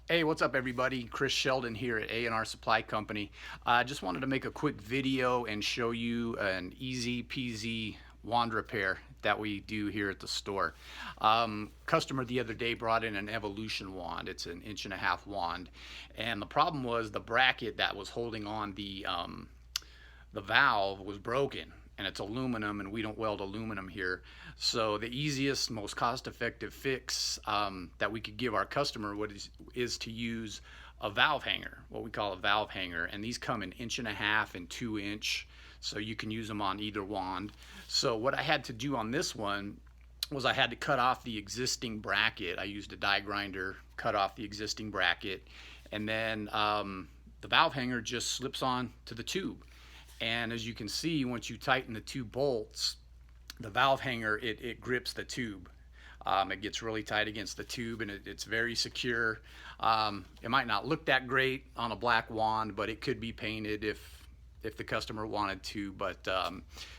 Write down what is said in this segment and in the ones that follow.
Hey, what's up everybody? Chris Sheldon here at A&R Supply Company. I just wanted to make a quick video and show you an easy-peasy wand repair that we do here at the store. Customer the other day brought in an Evolution wand. It's an 1.5 inch wand, and the problem was the bracket that was holding on the valve was broken, and it's aluminum, and we don't weld aluminum here. So the easiest, most cost-effective fix that we could give our customer is to use a valve hanger, what we call a valve hanger, and these come in 1.5 inch and 2 inch, so you can use them on either wand. So what I had to do on this one was I had to cut off the existing bracket. I used a die grinder, cut off the existing bracket, and then the valve hanger just slips on to the tube. And as you can see, once you tighten the two bolts, the valve hanger, it grips the tube. It gets really tight against the tube, and it's very secure. It might not look that great on a black wand, but it could be painted if the customer wanted to. But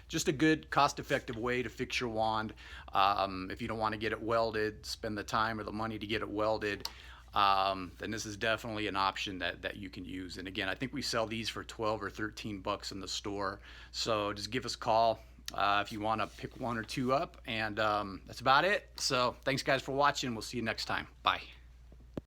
just a good cost-effective way to fix your wand. If you don't want to get it welded, spend the time or the money to get it welded, then this is definitely an option that you can use. And again, I think we sell these for 12 or 13 bucks in the store. So just give us a call if you want to pick one or two up, and that's about it. So thanks guys for watching. We'll see you next time. Bye.